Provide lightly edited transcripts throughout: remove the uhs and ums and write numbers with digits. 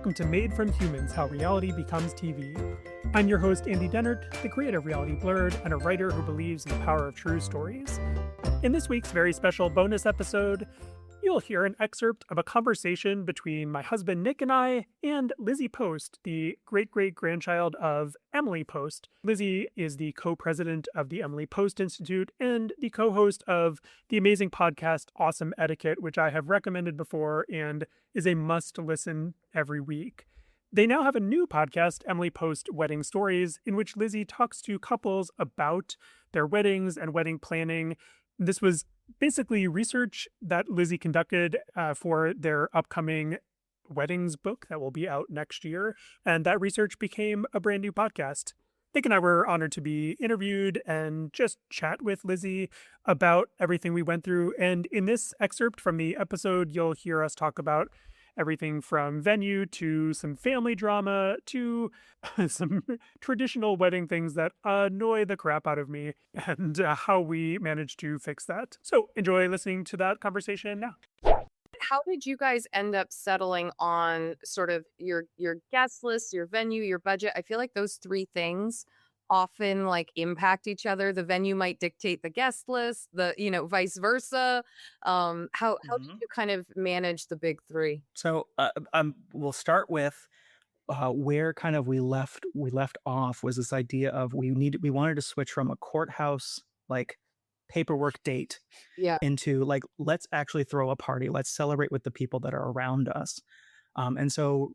welcome to Made from Humans, How Reality Becomes TV. I'm your host, Andy Dennert, the creator of Reality Blurred and a writer who believes in the power of true stories. In this week's very special bonus episode, you'll hear an excerpt of a conversation between my husband Nick and I and Lizzie Post, the great-great-grandchild of Emily Post. Lizzie is the co-president of the Emily Post Institute and the co-host of the amazing podcast Awesome Etiquette, which I have recommended before and is a must-listen every week. They now have a new podcast, Emily Post Wedding Stories, in which Lizzie talks to couples about their weddings and wedding planning. This was basically research that Lizzie conducted for their upcoming weddings book that will be out next year. And that research became a brand new podcast. Nick and I were honored to be interviewed and just chat with Lizzie about everything we went through. And in this excerpt from the episode, you'll hear us talk about everything from venue to some family drama to some traditional wedding things that annoy the crap out of me and how we managed to fix that. So enjoy listening to that conversation now. How did you guys end up settling on sort of your guest list, your venue, your budget? I feel like those three things often like impact each other. The venue might dictate the guest list, vice versa. How did you kind of manage the big three? So we'll start with where kind of we left off was this idea of we wanted to switch from a courthouse like paperwork date into like, let's actually throw a party. Let's celebrate with the people that are around us. And so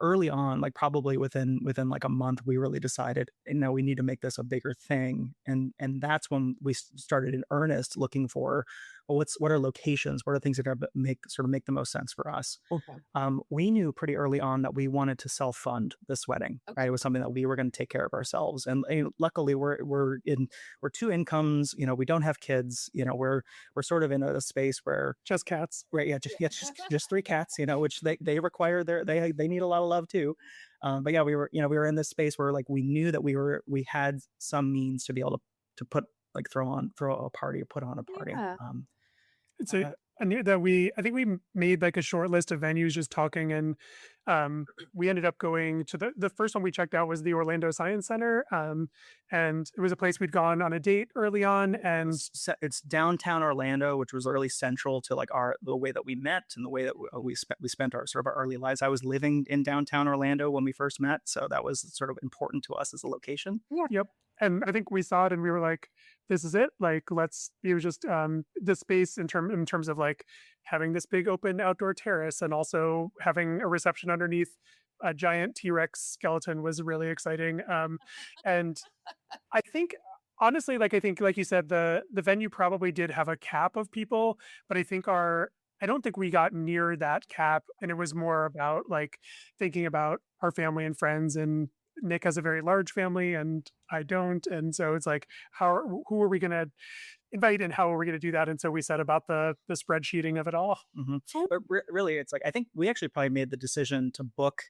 early on, like probably within like a month, we really decided, we need to make this a bigger thing. And that's when we started in earnest looking for, well, what are locations? What are things that are make the most sense for us? Okay. We knew pretty early on that we wanted to self-fund this wedding. Okay. Right? It was something that we were going to take care of ourselves. And luckily we're two incomes, we don't have kids, we're sort of in a space where just cats, right? Yeah. Just three cats, which they require they need a lot of love too. But yeah, we were in this space where like we knew that we had some means to be able to put like throw a party or put on a party. Yeah. I knew that I think we made like a short list of venues just talking, and we ended up going to the first one we checked out was the Orlando Science Center, and it was a place we'd gone on a date early on, and it's downtown Orlando, which was really central to like the way that we met and the way that we spent our sort of our early lives. I was living in downtown Orlando when we first met, so that was sort of important to us as a location. Yeah. Yep. And I think we saw it and we were like, this is it. Like, it was just the space in terms of like having this big open outdoor terrace and also having a reception underneath a giant T-Rex skeleton was really exciting. And I think, honestly, like you said, the venue probably did have a cap of people, but I don't think we got near that cap. And it was more about like thinking about our family and friends, and Nick has a very large family and I don't. And so it's like, who are we going to invite and how are we going to do that? And so we said about the spreadsheeting of it all. Mm-hmm. But really, it's like, I think we actually probably made the decision to book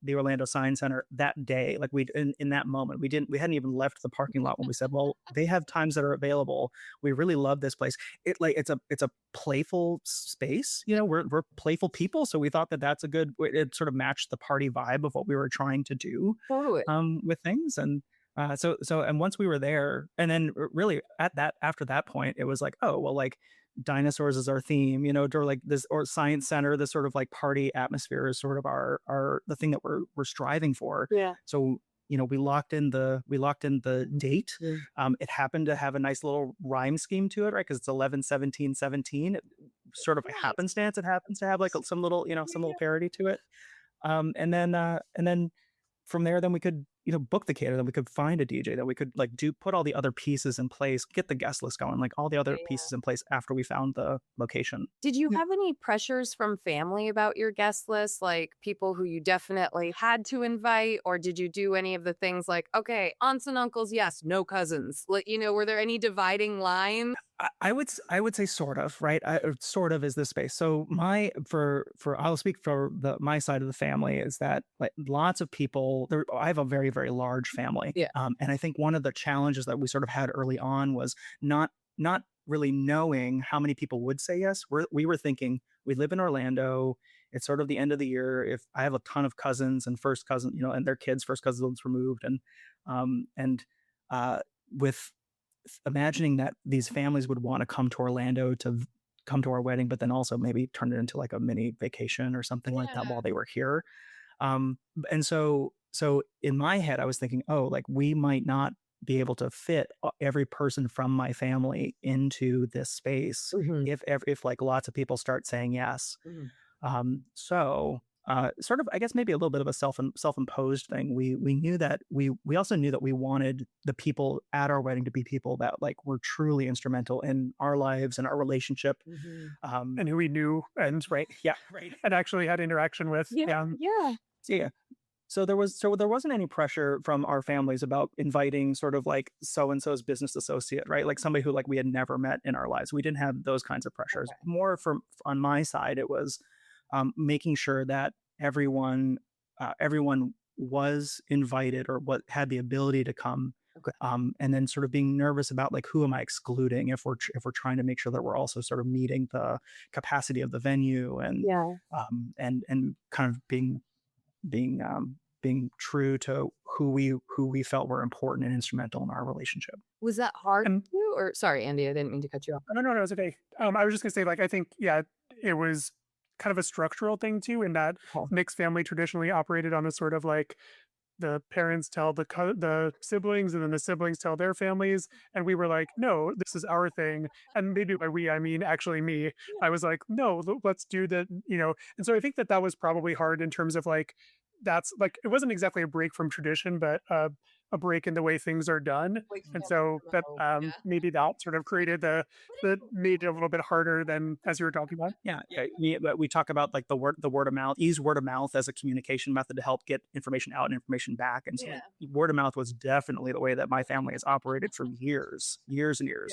the Orlando Science Center that day. Like in that moment, we hadn't even left the parking lot when we said, well, they have times that are available. We really love this place. It's a playful space. We're playful people. So we thought that's it sort of matched the party vibe of what we were trying to do with things. And and once we were there, and then really after that point, it was like, oh, well, like dinosaurs is our theme, or like this, or Science Center, this sort of like party atmosphere is sort of the thing that we're striving for. Yeah. So, we locked in the date. Yeah. It happened to have a nice little rhyme scheme to it, right? Because it's 11/17/17. Sort of a happenstance. It happens to have like some little parody to it. And then from there, then we could book the caterer, then we could find a DJ, then we could like put all the other pieces in place, get the guest list going, like all the other pieces in place after we found the location. Did you have any pressures from family about your guest list, like people who you definitely had to invite, or did you do any of the things like, okay, aunts and uncles, yes, no cousins? Like, were there any dividing lines? I would say sort of, right? Sort of is this space. So I'll speak for my side of the family is that like lots of people there. I have a very, very large family. Yeah. And I think one of the challenges that we sort of had early on was not really knowing how many people would say yes. We were thinking we live in Orlando. it's sort of the end of the year. If I have a ton of cousins and first cousin, and their kids, first cousins removed, and uh, with imagining that these families would want to come to Orlando to come to our wedding, but then also maybe turn it into like a mini vacation or something like that while they were here. And so in my head, I was thinking, oh, like we might not be able to fit every person from my family into this space Mhm. if like lots of people start saying yes. Mhm. Sort of, I guess maybe a little bit of a self-imposed thing. We knew that we also knew that we wanted the people at our wedding to be people that like were truly instrumental in our lives and our relationship. Mhm. And who we knew and Right, yeah, right. and actually had interaction with. Yeah, Yeah. yeah. So, yeah. So there wasn't any pressure from our families about inviting sort of like so and so's business associate, right? Like somebody who like we had never met in our lives. We didn't have those kinds of pressures. Okay. More from on my side, it was making sure that everyone was invited or what had the ability to come. Okay. And then sort of being nervous about like who am I excluding if we're trying to make sure that we're also sort of meeting the capacity of the venue Yeah. and kind of being true to who we felt were important and instrumental in our relationship. Was that hard And for you? Or sorry, Andy, I didn't mean to cut you off. no, no, no, it's okay. I was just gonna say, like, I think, yeah, it was kind of a structural thing too, in that Oh. mixed family traditionally operated on a sort of like the parents tell the siblings, and then the siblings tell their families, and we were like, no, this is our thing. And maybe by we, I mean actually me. I was like, no, let's do that. And so I think that was probably hard in terms of like that's like it wasn't exactly a break from tradition, but a break in the way things are done. Like And forced so from that home, yeah. maybe that sort of created that made it a little bit harder than as you were talking about. Yeah, yeah. We talk about like the word of mouth, use word of mouth as a communication method to help get information out and information back. And so Yeah. like, word of mouth was definitely the way that my family has operated for years and years.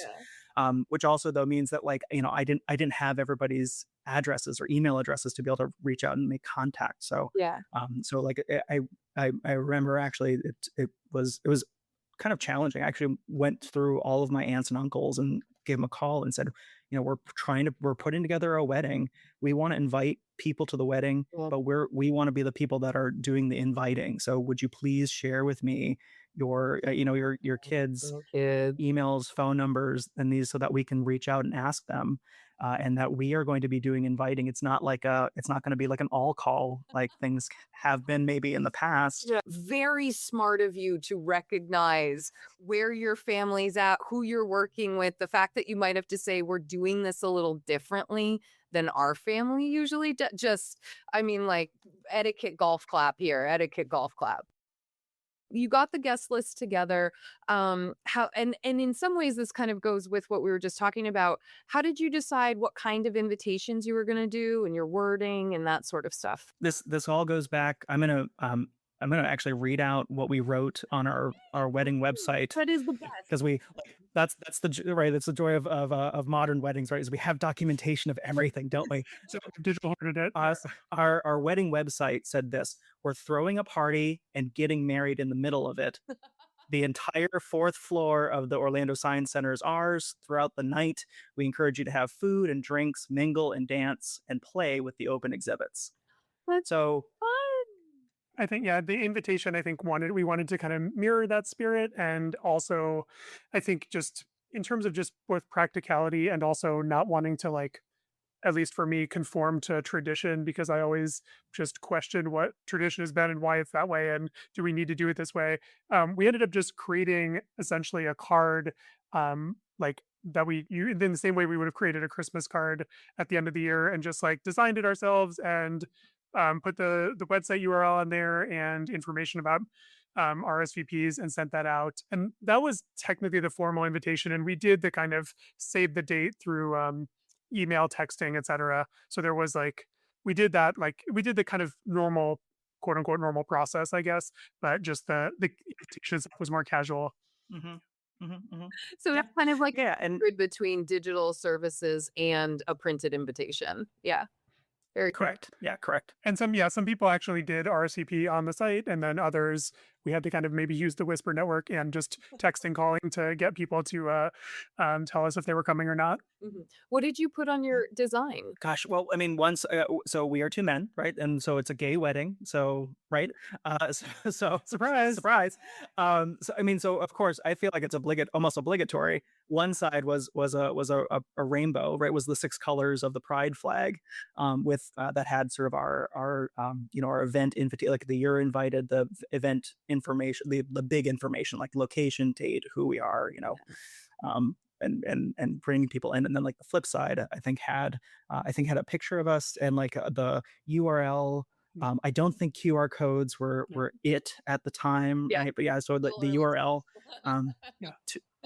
Yeah. Which also though means that like I didn't have everybody's addresses or email addresses to be able to reach out and make contact. Yeah. So like I remember actually it was kind of challenging. I actually went through all of my aunts and uncles and gave them a call and said, we're putting together a wedding. We want to invite people to the wedding, Well, but we want to be the people that are doing the inviting. So would you please share with me your kids' little kids. emails, phone numbers, and these so that we can reach out and ask them, and that we are going to be doing inviting. It's not going to be like an all call like things have been maybe in the past. Yeah. Very smart of you to recognize where your family's at, who you're working with, the fact that you might have to say, we're doing this a little differently than our family usually does. Just, I mean, like etiquette golf clap here, etiquette golf clap. You got the guest list together. How and in some ways this kind of goes with what we were just talking about. How did you decide what kind of invitations you were going to do and your wording and that sort of stuff? This all goes back. I'm gonna actually read out what we wrote on our wedding website That is the best. because that's right. That's the joy of modern weddings, right? Is we have documentation of everything, don't we? So digital hearted it. Our wedding website said this: we're throwing a party and getting married in the middle of it. The entire fourth floor of the Orlando Science Center is ours. Throughout the night, we encourage you to have food and drinks, mingle and dance, and play with the open exhibits. That's So fun. I think, yeah, the invitation, I think we wanted to kind of mirror that spirit. And also, I think just in terms of just both practicality and also not wanting to like, at least for me, conform to tradition, because I always just question what tradition has been and why it's that way. And do we need to do it this way? We ended up just creating essentially a card, like that in the same way we would have created a Christmas card at the end of the year, and just like designed it ourselves and put the website URL on there and information about RSVPs, and sent that out. And that was technically the formal invitation. And we did the kind of save the date through email, texting, etc. So there was like we did the kind of normal, quote unquote normal process, I guess, but just the invitation stuff was more casual. mhm, mhm. So Yeah, it's kind of like yeah, and hybrid between digital services and a printed invitation. Yeah. Very cool. correct. Yeah, correct. And some people actually did RSVP on the site, and then others we had to kind of maybe use the Whisper network and just texting, calling to get people to tell us if they were coming or not. What did you put on your design? Gosh, well, I mean, once, so we are two men, right? And so it's a gay wedding. So, right. So Surprise. surprise. So, I mean, so of course, I feel like it's almost obligatory. One side was a rainbow, right? Was the six colors of the pride flag, with that had sort of our event invitation, like the you're invited, the event information, the big information, like location, date, who we are, um, and bringing people in. And then like the flip side, I think had a picture of us and like the URL. I don't think QR codes were it at the time, Yeah. right? But yeah, so the Little the early URL, days. Yeah.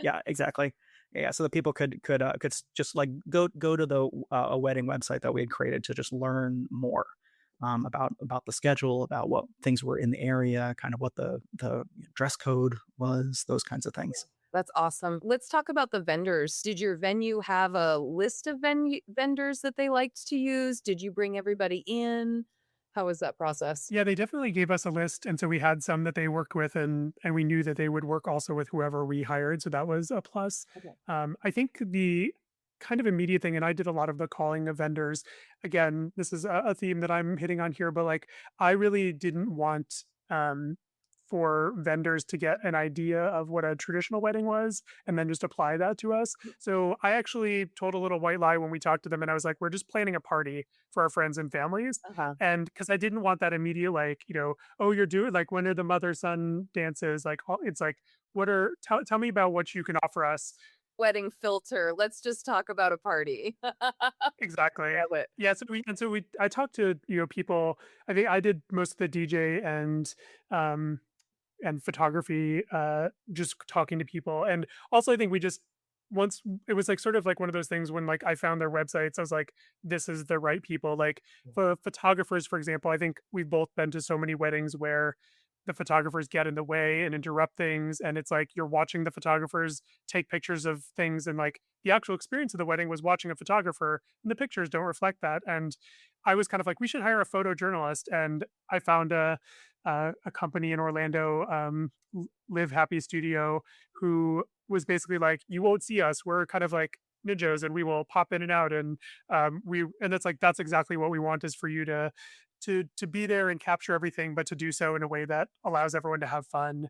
yeah, exactly. Yeah, so that people could just like go to the a wedding website that we had created to just learn more about the schedule, about what things were in the area, kind of what the dress code was, those kinds of things. That's awesome. Let's talk about the vendors. Did your venue have a list of vendors that they liked to use? Did you bring everybody in? How was that process? Yeah, they definitely gave us a list, and so we had some that they worked with, and we knew that they would work also with whoever we hired, so that was a plus. Okay. I think the kind of immediate thing, and I did a lot of the calling of vendors. Again, this is a theme that I'm hitting on here, but like I really didn't want for vendors to get an idea of what a traditional wedding was and then just apply that to us. So I actually told a little white lie when we talked to them, and I was like, we're just planning a party for our friends and families. Uh-huh. And because I didn't want that immediate, like, oh, you're doing like when are the mother son dances? Like, it's like, tell me about what you can offer us. Wedding filter. Let's just talk about a party. Exactly. Love it. Yeah. I talked to, people. I think I did most of the DJ um, and photography, just talking to people. And also, I think we just, once it was like sort of like one of those things when like I found their websites, I was like, this is the right people. Like for photographers, for example, I think we've both been to so many weddings where the photographers get in the way and interrupt things. And it's like you're watching the photographers take pictures of things, and like the actual experience of the wedding was watching a photographer, and the pictures don't reflect that. And I was kind of like, we should hire a photojournalist. And I found a company in Orlando, Live Happy Studio, who was basically like, you won't see us. We're kind of like ninjas, and we will pop in and out. And that's exactly what we want, is for you to be there and capture everything, but to do so in a way that allows everyone to have fun.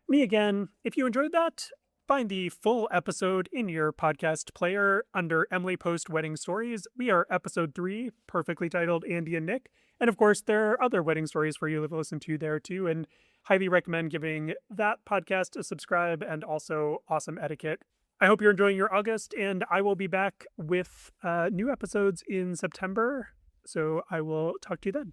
Me again. If you enjoyed that, find the full episode in your podcast player under Emily Post Wedding Stories. We are episode 3, perfectly titled Andy and Nick. And of course, there are other wedding stories for you to listen to there too. And highly recommend giving that podcast a subscribe, and also Awesome Etiquette. I hope you're enjoying your August, and I will be back with new episodes in September. So I will talk to you then.